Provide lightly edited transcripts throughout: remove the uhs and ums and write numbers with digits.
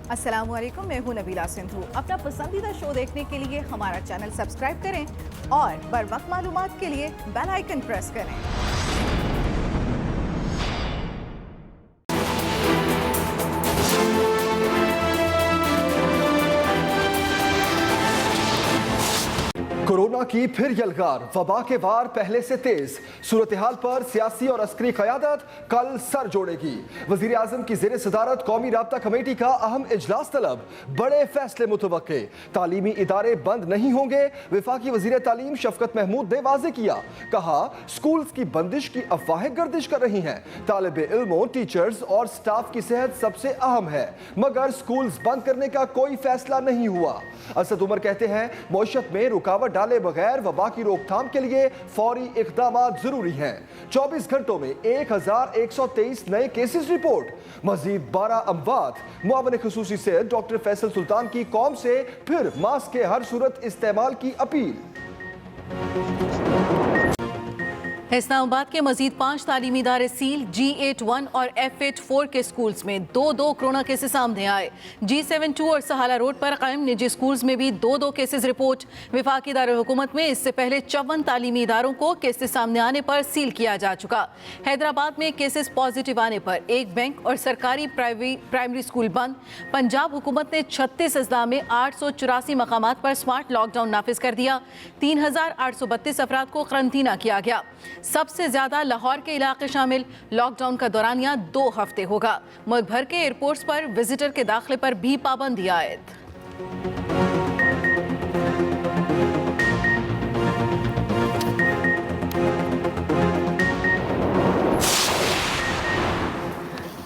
अस्सलामुअलैकुम, मैं हूं नबीला सिंधु। अपना पसंदीदा शो देखने के लिए हमारा चैनल सब्सक्राइब करें और बर वक्त मालूमात के लिए बेल आइकन प्रेस करें। कोरोना की फिर यलगार, वबा के वार पहले से तेज। सूरत हाल पर सियासी और अस्करी क़यादत कल सर जोड़ेगी। वज़ीर आज़म की ज़ेर सदारत कौमी राब्ता कमेटी का अहम इजलास तलब, बड़े फैसले मुतवक्के। तालीमी इदारे बंद नहीं होंगे। वफाकी वज़ीर तालीम शफकत महमूद ने वाज़े किया, कहा स्कूल्स की बंदिश की अफवाहें गर्दिश कर रही हैं। तालिब इल्मों, टीचर्स और स्टाफ की सेहत सबसे अहम है, मगर स्कूल्स बंद करने का कोई फैसला नहीं हुआ। असद उमर कहते हैं मौशत में रुकावट डाले बगैर वबा की रोकथाम के लिए फौरी इक़दामात जरूरी हैं। 24 घंटों में 1123 नए केसेस रिपोर्ट, मजीद 12 अमवात। मुआविन खुसूसी से डॉक्टर फैसल सुल्तान की कौम से फिर मास्क के हर सूरत इस्तेमाल की अपील। इस्लामाबाद के मजीद 5 तालीमी इदारे सील। G81 और F84 के स्कूल्स में 2 कोरोना केसेस सामने आए। G72 और सहाला रोड पर कायम निजी स्कूल्स में भी 2 केसेस रिपोर्ट। विफाकी दारुल हुकूमत में इससे पहले 54 तालीमी इदारों को केसेस सामने आने पर सील किया जा चुका। हैदराबाद में केसेस पॉजिटिव आने पर एक बैंक और सरकारी प्राइमरी स्कूल बंद। पंजाब हुकूमत ने 36 अजला में 884 मकामात पर स्मार्ट लॉकडाउन नाफिज कर दिया। 3832 अफराद को करंतना किया गया। सबसे ज्यादा लाहौर के इलाके शामिल। लॉकडाउन का दौरानिया 2 हफ्ते होगा। मुल्क भर के एयरपोर्ट्स पर विजिटर के दाखिले पर भी पाबंदी आयद।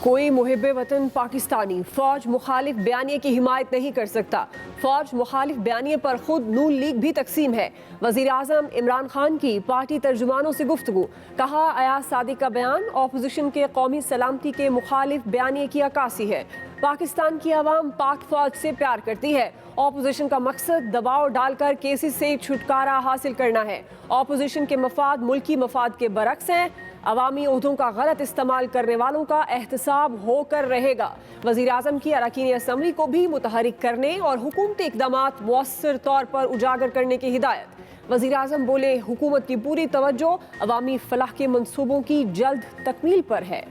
कोई मुहिब्बे वतन पाकिस्तानी फौज मुखालिफ बयानिए की हिमायत नहीं कर सकता। फौज मुखालिफ बयानिए पर खुद नून लीग भी तकसीम है। वज़ीर आज़म इमरान खान की पार्टी तर्जुमानों से गुफ्तगू, कहा अयाज सादिक का बयान ऑपोजिशन के कौमी सलामती के मुखालिफ बयानिए की अक्कासी है। पाकिस्तान की आवाम पाक फौज से प्यार करती है। ऑपोजिशन का मकसद दबाव डालकर केसेस से छुटकारा हासिल करना है। ऑपोजिशन के मफाद मुल्की मफाद के बरक्स हैं। अवामी ओहदों का गलत इस्तेमाल करने वालों का एहतसाब होकर रहेगा। वज़ीर आज़म की अरकान असम्बली को भी मुतहरिक करने और हुकूमती इक़दामात मौसर तौर पर उजागर करने की हिदायत। वज़ीर आज़म बोले हुकूमत की पूरी तवज्जो अवामी फलाह के मंसूबों की जल्द तकमील पर है।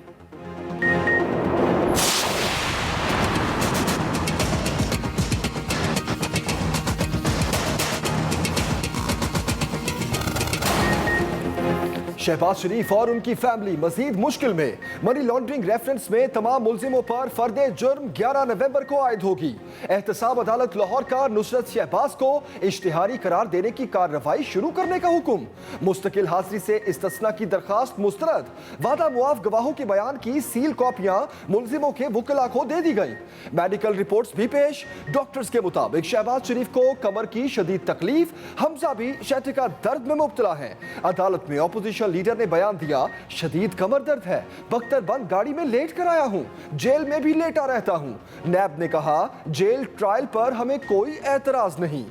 शहबाज शरीफ और उनकी फैमिली मजीद मुश्किल में। मनी लॉन्ड्रिंग रेफरेंस में तमाम मुल्जिमों पर फर्द जुर्म 11 नवंबर को आयद होगी। एहतसाब अदालत लाहौर का नुसरत शहबाज को इश्तिहारी करार देने की कार्रवाई शुरू करने का हुक्म। मुस्तकिल हाजिरी से इस्तिस्ना की दरखास्त मुस्तरद। वादा मुआफ गवाहों के बयान की सील कॉपियां मुल्जिमों के वुकला को दे दी गई। मेडिकल रिपोर्ट्स भी पेश। डॉक्टर्स के मुताबिक शहबाज शरीफ को कमर की शदीद तकलीफ, हमजा भी शहतिका दर्द में मुब्तला है। अदालत में ऑपोजिशन लीडर ने बयान दिया, शदीद कमर दर्द है, बख्तरबंद गाड़ी में लेट कर आया हूं, जेल में भी लेटा रहता हूं। नैब ने कहा जेल ट्रायल पर हमें कोई एतराज नहीं।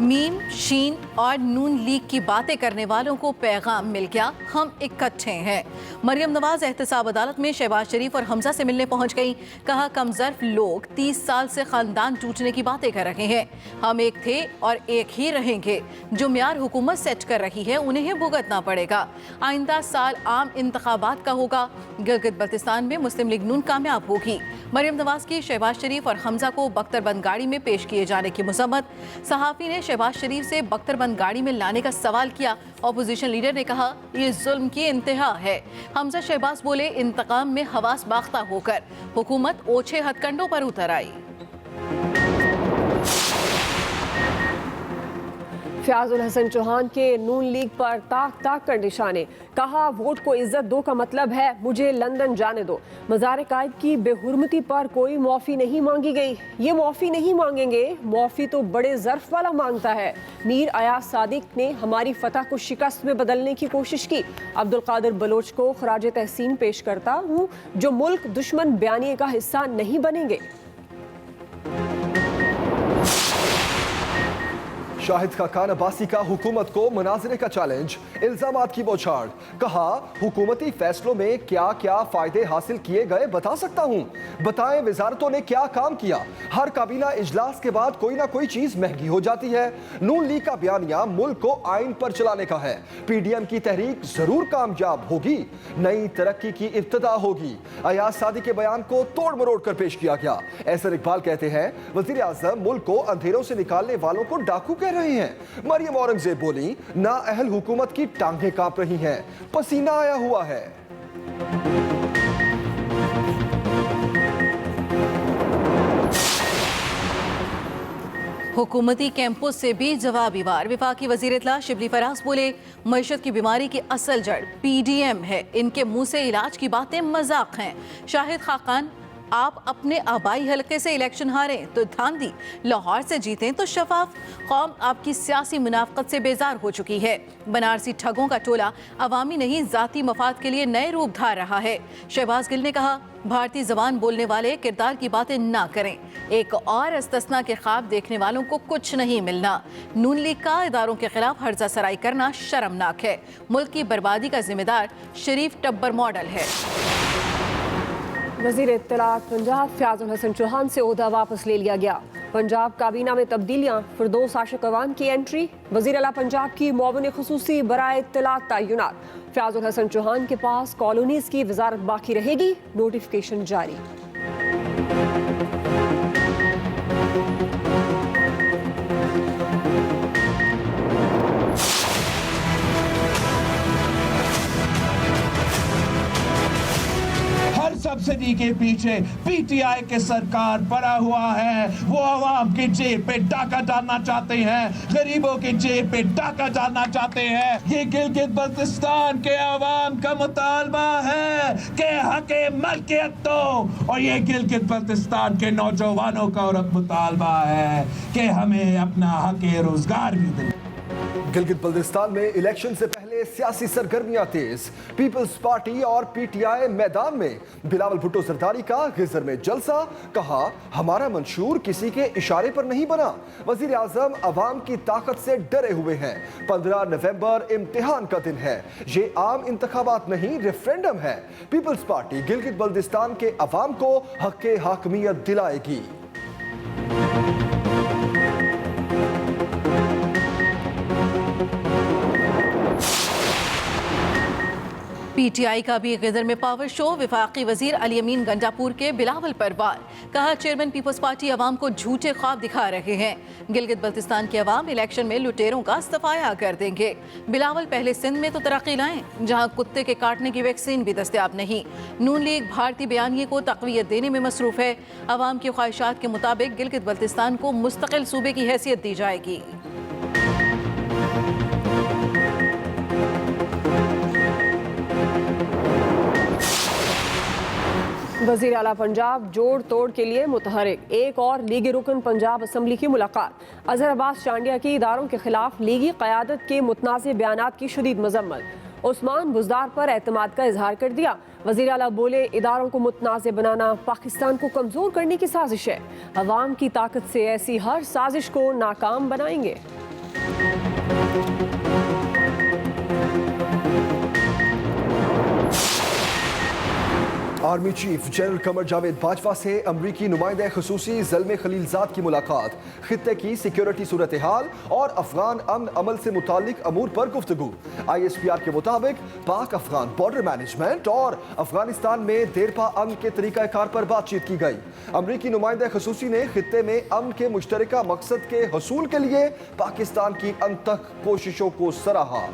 मीम, शीन और नून लीग की बातें करने वालों को पैगाम मिल गया, हम इकट्ठे हैं। मरियम नवाज एहतसाब अदालत में शहबाज शरीफ और हमजा से मिलने पहुंच गई। कहा कमजर्फ लोग 30 साल से खानदान टूटने की बातें कर रहे हैं। हम एक थे और एक ही रहेंगे। जो म्यार हुकूमत सेट कर रही है उन्हें ही भुगतना पड़ेगा। आइंदा साल आम इंतखाबात का होगा। गिलगित बल्तिस्तान में मुस्लिम लीग नून कामयाब होगी। मरियम नवाज की शहबाज शरीफ और हमजा को बख्तरबंद गाड़ी में पेश किए जाने की मजम्मत। सहाफ़ी ने शहबाज शरीफ से बख्तरबंद गाड़ी में लाने का सवाल किया। ऑपोजिशन लीडर ने कहा यह जुल्म की इंतहा है। हमजा शहबाज बोले इंतकाम में हवास बाख्ता होकर हुकूमत ओछे हथकंडों पर उतर आई। फयाजुल हसन चौहान के नून लीग पर ताक ताक कर निशाने। कहा वोट को इज्जत दो का मतलब है मुझे लंदन जाने दो। मज़ार कायद की बेहुरमती पर कोई मुआफ़ी नहीं मांगी गई। ये मुआफ़ी नहीं मांगेंगे, मुआफ़ी तो बड़े ज़र्फ वाला मांगता है। मीर अयाज सादिक ने हमारी फतह को शिकस्त में बदलने की कोशिश की। अब्दुल कादिर बलोच को खराज तहसीन पेश करता हूँ जो मुल्क दुश्मन बयानिए का हिस्सा नहीं बनेंगे। शाहिद खाकान अब्बासी का हुकूमत को मुनाजरे का चैलेंज, इल्जामात की बौछार। कहा हुकूमती फैसलों में क्या क्या फायदे हासिल किए गए बता सकता हूं। बताएं वजारतों ने क्या काम किया। हर काबीना इजलास के बाद कोई ना कोई चीज महंगी हो जाती है। नून लीग का बयानिया मुल्क को आइन पर चलाने का है। पीडीएम की तहरीक जरूर कामयाब होगी, नई तरक्की की इब्तिदा होगी। अयाज सादी के बयान को तोड़ मरोड़ कर पेश किया गया। एहसन इकबाल कहते हैं वजीर आजम मुल्क को अंधेरों से निकालने वालों को डाकू कह रहे हैं। मरियम औरंगजेब बोली नाअहल हुकूमत की टांगें कांप रही हैं, पसीना आया हुआ है। हुकूमती कैंपों से भी जवाबी वार। विफाकी वजीर इत्तला शिबली फराज बोले मईशत की बीमारी की असल जड़ पीडीएम है, इनके मुंह से इलाज की बातें मजाक हैं। शाहिद खाकान आप अपने आबाई हलके से इलेक्शन हारें तो धांधी, लाहौर से जीतें तो शफाफ। कौम आपकी सियासी मुनाफकत से बेजार हो चुकी है। बनारसी ठगों का टोला अवामी नहीं जाती मफाद के लिए नए रूप धार रहा है। शहबाज गिल ने कहा भारतीय जबान बोलने वाले किरदार की बातें ना करें। एक और इस्तिस्ना के ख्वाब देखने वालों को कुछ नहीं मिलना। नून लीग का इदारों के खिलाफ हर्जा सराई करना शर्मनाक है। मुल्क की बर्बादी का जिम्मेदार शरीफ टब्बर मॉडल है। वजीर इत्तलात पंजाब फयाजुल हसन चौहान से ओहदा वापस ले लिया गया। पंजाब काबीना में तब्दीलियां, फिरदौस आशिक अवान की एंट्री, वजीर आला पंजाब की मुआविन खुसूसी बराए इत्तलात तय्युनात। फयाजुल हसन चौहान के पास कॉलोनीज की वजारत बाकी रहेगी, नोटिफिकेशन जारी। सब्सिडी के पीछे पीटीआई के सरकार पड़ा हुआ है। वो आवाम की जेब पे डाका डालना चाहते हैं, गरीबों की जेब पे डाका डालना चाहते हैं। ये गिलगित बल्तिस्तान के आवाम का मुतालबा है कि हके मलकियत दो, और ये गिलगित बल्तिस्तान के नौजवानों का और मुतालबा है कि हमें अपना हके रोजगार भी दे। गिलगित बल्तिस्तान में इलेक्शन से पहले सियासी सरगर्मियां तेज। पीपल्स पार्टी और पीटीआई मैदान में। बिलावल भुट्टो जरदारी का गिजर में जलसा। कहा हमारा मंशूर किसी के इशारे पर नहीं बना। वजीर आजम अवाम की ताकत से डरे हुए हैं। 15 नवंबर इम्तिहान का दिन है। ये आम इंतखाबात नहीं, रेफरेंडम है। पीपल्स पार्टी गिलगित बल्तिस्तान के अवाम को हक हाकमियत दिलाएगी। पीटीआई का भी गिदर में पावर शो। विफाकी वजीर अली अमीन गंडापुर के बिलावल पर वार। कहा चेयरमैन पीपल्स पार्टी अवाम को झूठे ख्वाब दिखा रहे हैं। गिलगित बल्तिस्तान के अवाम इलेक्शन में लुटेरों का सफाया कर देंगे। बिलावल पहले सिंध में तो तरक्की लाएं जहां कुत्ते के काटने की वैक्सीन भी दस्तयाब नहीं। नून लीग भारतीय बयानिए को तकवीत देने में मसरूफ है। अवाम की ख्वाहिशात के मुताबिक गिलगित बल्तिस्तान को मुस्तकिल सूबे की हैसियत दी जाएगी। वज़ीर आला पंजाब जोड़ तोड़ के लिए मुतहरिक। एक और लीगी रुकन पंजाब असम्बली की मुलाकात। अजहर अब्बास चांडिया की इदारों के खिलाफ लीगी क़यादत के मुतनाज़िर बयानात की शदीद मजम्मत। उस्मान बुज़दार पर एतमाद का इजहार कर दिया। वज़ीर आला बोले इदारों को मुतनाज़िर बनाना पाकिस्तान को कमज़ोर करने की साजिश है। अवाम की ताकत से ऐसी हर साजिश को नाकाम बनाएंगे। Army chief general Qamar Javed Bajwa से अमरीकी नुमाइंदा खसूसी ज़ल्मे खलीलजाद की मुलाकात। खित्ते की सिक्योरिटी सूरत हाल और अफगान अमन अमल से मुतालिक अमूर पर गुफ्तगू। ISPR के मुताबिक पाक अफगान बॉर्डर मैनेजमेंट और अफगानिस्तान में देरपा अमन के तरीक़ाकार पर बातचीत की गई। अमरीकी नुमाइंदा खसूसी ने खित्ते में अमन के मुश्तरका मकसद के हसूल के लिए पाकिस्तान की अनथक कोशिशों को सराहा।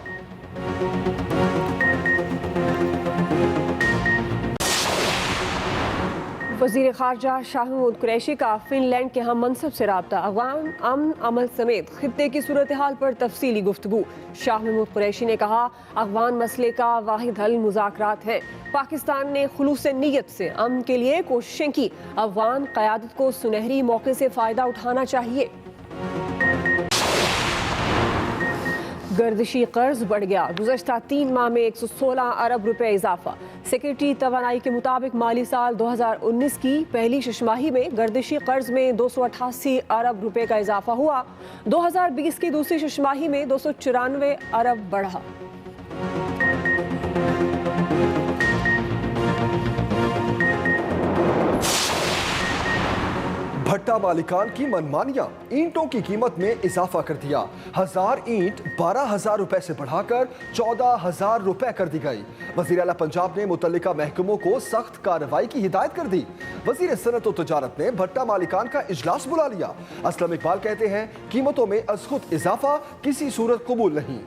वज़ीर ख़ारजा शाह महमूद कुरैशी का फिनलैंड के हम मनसब से रब्ता। अफ़गान अमन अमल समेत खित्ते की सूरत हाल पर तफसीली गुफ्तगू। शाह महमूद कुरैशी ने कहा अफ़गान मसले का वाहिद हल मुज़ाकरात हैं। पाकिस्तान ने खुलूस नीयत से अमन के लिए कोशिशें की। अफ़गान क़यादत को सुनहरी मौके से फ़ायदा उठाना चाहिए। गर्दिशी कर्ज बढ़ गया, गुज़श्ता 3 माह में 116 अरब रुपए इजाफा। सेक्रेटरी तवानाई के मुताबिक माली साल 2019 की पहली छमाही में गर्दिशी कर्ज में 288 अरब रुपए का इजाफा हुआ। 2020 की दूसरी छमाही में 294 अरब बढ़ा। भट्टा मालिकान की मनमानियां, ईंटों की कीमत में इजाफा कर दिया। 1000 ईंट 12,000 रुपए से बढ़ाकर 14,000 रुपए कर दी गई। वजीर आला पंजाब ने मुतल्लिका महकमों को सख्त कार्रवाई की हिदायत कर दी। वजीर सनत और तजारत ने भट्टा मालिकान का इजलास बुला लिया। असलम इकबाल कहते हैं कीमतों में अज़खुद इजाफा किसी सूरत कबूल नहीं।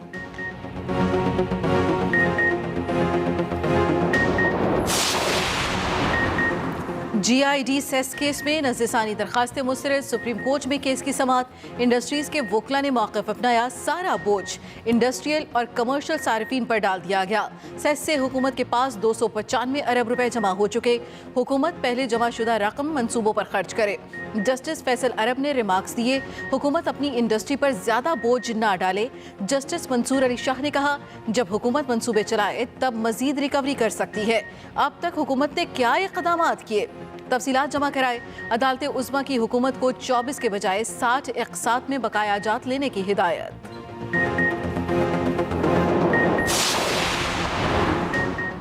GID सेस केस में नज़रसानी दरखास्तें मुस्तरद, सुप्रीम कोर्ट में केस की समाअत। इंडस्ट्रीज के वकला ने मौक़िफ़ अपनाया, सारा बोझ इंडस्ट्रियल और कमर्शियल सार्फिन पर डाल दिया गया। सेस से हुकूमत के पास 295 अरब रुपए जमा हो चुके। हुकूमत पहले जमाशुदा रकम मंसूबों पर खर्च करे। जस्टिस फैसल अरब ने रिमार्क्स दिए, हुकूमत अपनी इंडस्ट्री पर ज़्यादा बोझ ना डाले। जस्टिस मंसूर अली शाह ने कहा, जब हुकूमत मंसूबे चलाए तब मजीद रिकवरी कर सकती है। अब तक हुकूमत ने क्या इक़दामात किए, तफसीलात जमा कराए। अदालत उज़्मा की हुकूमत को 24 के बजाय 60 इक़सात में बकाया जात लेने की हिदायत।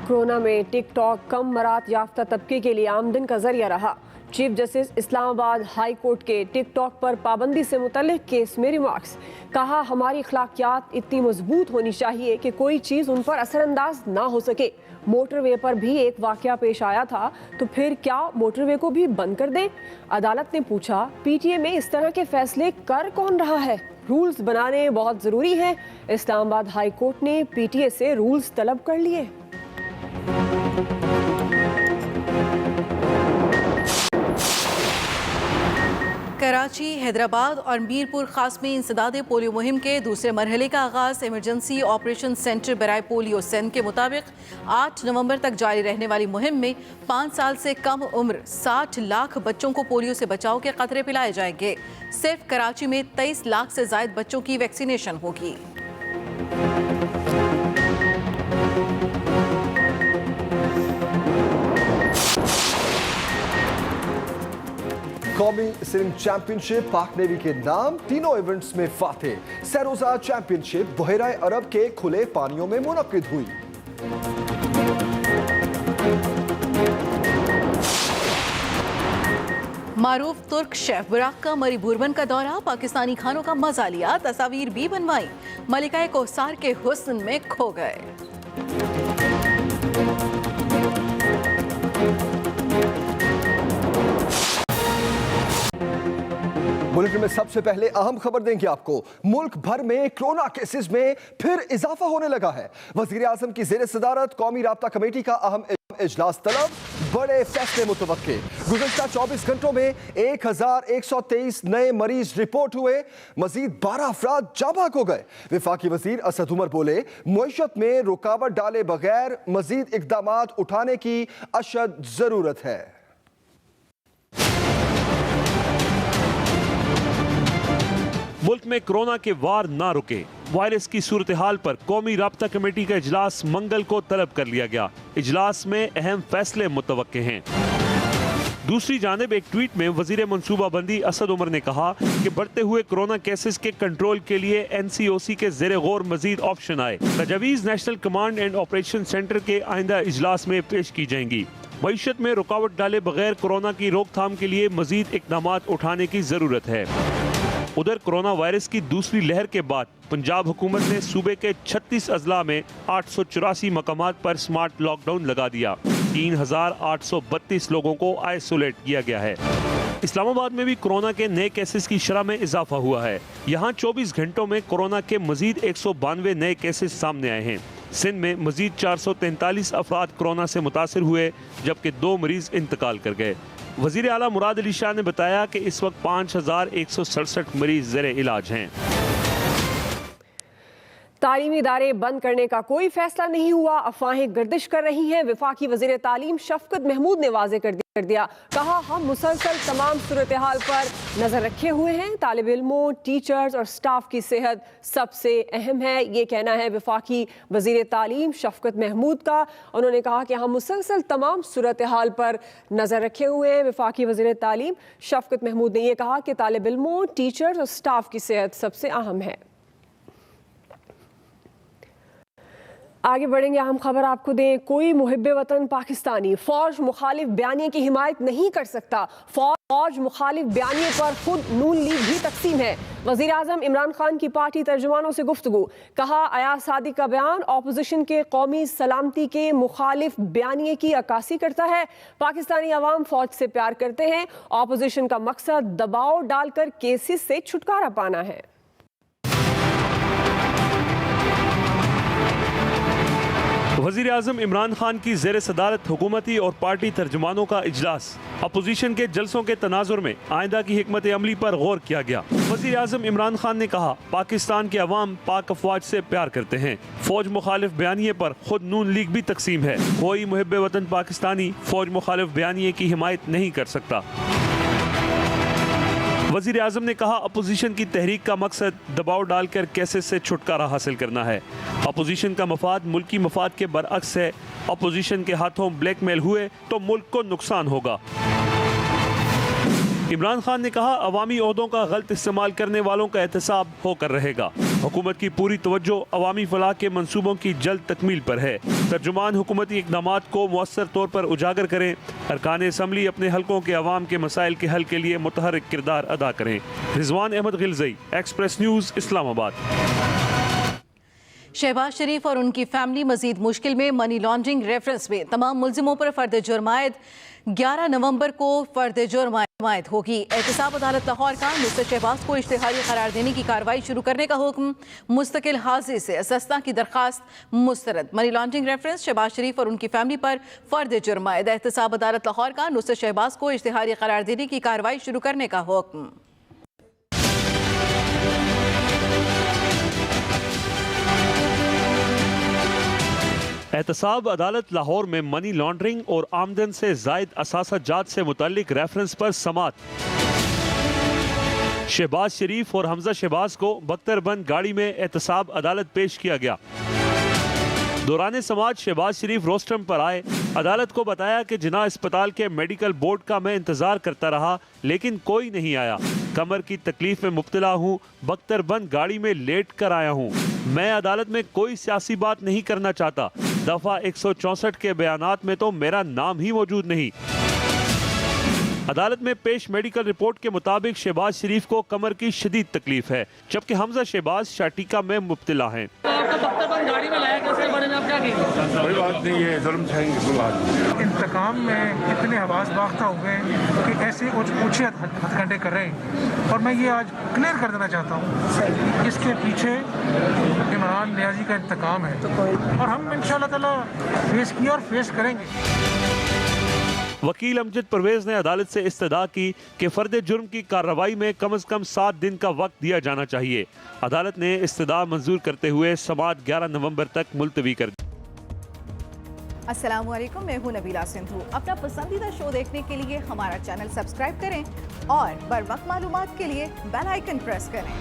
कोरोना में टिकटॉक कम मरात याफ्ता तबके के लिए आमदन का जरिया रहा। Chief justice Islamabad high court के टिकटॉक पर पाबंदी से मुतल्लिक केस में रिमार्क्स। कहा, हमारी अखलाकियात इतनी मजबूत होनी चाहिए कि कोई चीज़ उन पर असरअंदाज ना हो सके। मोटरवे पर भी एक वाकया पेश आया था, तो फिर क्या मोटरवे को भी बंद कर दें? अदालत ने पूछा, PTA में इस तरह के फैसले कर कौन रहा है? रूल्स बनाने बहुत ज़रूरी हैं। इस्लामाबाद हाई कोर्ट ने PTA से रूल्स तलब कर लिए। कराची, हैदराबाद और मीरपुर खास में इंसदाद पोलियो मुहिम के दूसरे मरहले का आगाज़। इमरजेंसी ऑपरेशन सेंटर बराए पोलियो सेन के मुताबिक 8 नवंबर तक जारी रहने वाली मुहिम में 5 साल से कम उम्र 60 लाख बच्चों को पोलियो से बचाव के कतरे पिलाए जाएंगे। सिर्फ कराची में 23 लाख से ज़ायद बच्चों की वैक्सीनेशन होगी। कौमी स्विमिंग चैंपियनशिप पाक नेवी के नाम, तीनों इवेंट्स में फाते। सरोजा चैंपियनशिप बहराए अरब के खुले पानियों में मुनक्किद हुई। मारूफ तुर्क शेफ बुराक का मरी बुरबन का दौरा, पाकिस्तानी खानों का मजा लिया, तस्वीर भी बनवाई। मलिका कोसार के हुस्न में खो गए। बुलेटिन में सबसे पहले अहम खबर देंगे आपको। मुल्क भर में कोरोना केसेस में फिर इजाफा होने लगा है। वजीर आजम की जेर सदारत कौमी राब्ता कमेटी का अहम इजलास तलब, बड़े फैसले मुतवक्के। गुज़श्ता 24 घंटों में 1123 नए मरीज रिपोर्ट हुए। मजीद 12 अफराद जाबाक हो गए। विफाकी वजीर असद उमर बोले, मुईशत में रुकावट डाले बगैर मजीद इकदामात उठाने की अशद जरूरत है। मुल्क में कोरोना के वार ना रुके, वायरस की सूरत हाल पर कौमी राब्ता कमेटी का इजलास मंगल को तलब कर लिया गया। इजलास में अहम फैसले मुतवक्के हैं। दूसरी जानिब एक ट्वीट में वजीर मनसूबाबंदी असद उमर ने कहा कि बढ़ते हुए कोरोना केसेस के कंट्रोल के लिए NCOC के ज़ेरे गौर मजीद ऑप्शन आए। तजावीज़ national command and operation centre के आइंदा इजलास में पेश की जाएंगी। मईशत में रुकावट डाले बगैर कोरोना की रोकथाम के लिए मजीद इकदामात उठाने की ज़रूरत है। उधर कोरोना वायरस की दूसरी लहर के बाद पंजाब हुकूमत ने सूबे के 36 अजला में 884 मकामात पर स्मार्ट लॉकडाउन लगा दिया। 3832 लोगों को आइसोलेट किया गया है। इस्लामाबाद में भी कोरोना के नए केसेस की शरह में इजाफा हुआ है। यहाँ 24 घंटों में कोरोना के मजीद 192 नए केसेस सामने आए हैं। सिंध में मजीद 443 अफराद कोरोना से मुतासर हुए, जबकि 2 मरीज इंतकाल कर गए। वजीर आला मुराद अली शाह ने बताया कि इस वक्त 5167 मरीज ज़ेरे इलाज हैं। तालीमी इदारे बंद करने का कोई फैसला नहीं हुआ, अफवाहें गर्दिश कर रही हैं। वफाकी वजीर तालीम शफकत महमूद ने वाज़ेह कर दिया कर दिया। कहा हम मुसलसल तमाम सूरत हाल पर नजर रखे हुए हैं। तालिब इल्मों, टीचर्स और स्टाफ की सेहत सबसे अहम है, ये कहना है वफाकी वजीर तालीम शफकत महमूद का। उन्होंने कहा कि हम मुसलसल तमाम सूरत हाल पर नजर रखे हुए हैं। वफाकी वजीर तालीम शफकत महमूद ने यह कहा कि तालिब इल्मों, टीचर्स और स्टाफ की सेहत सबसे अहम है। आगे बढ़ेंगे, अहम खबर आपको दें। कोई मुहिब्बे वतन पाकिस्तानी फौज मुखालिफ बयानिए की हिमायत नहीं कर सकता। फौज मुखालिफ बयानिए पर खुद नून लीग भी तकसीम है। वज़ीर आज़म इमरान खान की पार्टी तर्जुमानों से गुफ्तगू। कहा अयाज सादिक का बयान ऑपोजिशन के कौमी सलामती के मुखालिफ बयानिए की अक्कासी करता है। पाकिस्तानी अवाम फौज से प्यार करते हैं। ऑपोजिशन का मकसद दबाव डालकर केसेस से छुटकारा पाना है। वज़ीर आज़म इमरान खान की ज़ेर सदारत हुकूमती और पार्टी तर्जुमानों का इजलास। अपोजिशन के जलसों के तनाजुर में आइंदा की हिकमत अमली पर गौर किया गया। वज़ीर आज़म इमरान खान ने कहा पाकिस्तान के अवाम पाक अफवाज से प्यार करते हैं। फौज मुखालिफ बयानिए पर खुद नून लीग भी तकसीम है। कोई मुहिब्बे वतन पाकिस्तानी फौज मुखालिफ बयानिए की हिमायत नहीं कर सकता। वज़ीर आज़म ने कहा अपोजिशन की तहरीक का मकसद दबाव डालकर केसेस से छुटकारा हासिल करना है। अपोजिशन का मफाद मुल्की मफाद के बरअक्स है। अपोजिशन के हाथों ब्लैकमेल हुए तो मुल्क को नुकसान होगा। इमरान खान ने कहा अवामी ओहदों का गलत इस्तेमाल करने वालों का एहतसाब होकर रहेगा। हुकूमत की पूरी तवज्जो अवामी फलाह के मंसूबों की जल्द तकमील पर है। तर्जुमान हुकूमती इक़दामात को मुअस्सर तौर पर उजागर करें। अरकान असम्बली अपने हलकों के अवाम के मसाइल के हल के लिए मुतहर्रिक किरदार अदा करें। Rizwan Ahmed Gilzai, express news, Islamabad. शहबाज शरीफ और उनकी फैमिली मजीद मुश्किल में। मनी लॉन्ड्रिंग रेफरेंस में तमाम मुल्जिमों पर फर्द जुर्मायद 11 नवंबर को फर्द जुर्मायद होगी। एहतसाब अदालत लाहौर का नुसरत शहबाज को इश्तिहारी करार देने की कार्रवाई शुरू करने का हुक्म। मुस्तकिल हाजिर से असस्ता की दरखास्त मुस्तरद। Money laundering reference Shahbaz Sharif और उनकी फैमिली पर फर्द जुर्मायद। एहतसाब अदालत लाहौर का नुसरत शहबाज को इश्तिहारी करार देने की कार्रवाई शुरू करने का हुक्म। एहतसाब अदालत लाहौर में मनी लॉन्ड्रिंग और आमदन से जायद असासा जात से मुताल्लिक रेफरेंस पर समात। शहबाज शरीफ और हमजा शहबाज को बख्तरबंद गाड़ी में एहतसाब अदालत पेश किया गया। दौरान समाज शहबाज शरीफ रोस्टरम पर आए। अदालत को बताया कि जिना अस्पताल के मेडिकल बोर्ड का मैं इंतजार करता रहा लेकिन कोई नहीं आया। कमर की तकलीफ में मुब्तला हूँ। बख्तरबंद गाड़ी में लेट कर आया हूँ। मैं अदालत में कोई सियासी बात नहीं करना चाहता। दफा 164 के बयानात में तो मेरा नाम ही मौजूद नहीं। अदालत में पेश मेडिकल रिपोर्ट के मुताबिक शहबाज शरीफ को कमर की शदीद तकलीफ है जबकि हमजा शहबाज शाटिका में मुब्तला हैं। कोई बात नहीं है, जुल्म सहेंगे, कोई बात नहीं। इंतकाम में इतने हवास बाख्ता हो गए कि ऐसे ऊंचे हथकंडे कर रहे हैं। और मैं ये आज क्लियर कर देना चाहता हूँ इसके पीछे इमरान नियाजी का इंतकाम है और हम इंशाअल्लाह ताला फेस किया और फेस करेंगे। वकील अमजद परवेज ने अदालत से इस्तदा की कि फर्द जुर्म की कार्रवाई में कम से कम 7 दिन का वक्त दिया जाना चाहिए। अदालत ने इस्तदा मंजूर करते हुए समाअत 11 नवंबर तक मुलतवी कर दी। अस्सलामुअलैकुम, मैं हूं नबीला सिंधु। अपना पसंदीदा शो देखने के लिए हमारा चैनल सब्सक्राइब करें और बर वक्त मालूमात के लिए बेल आइकन प्रेस करें।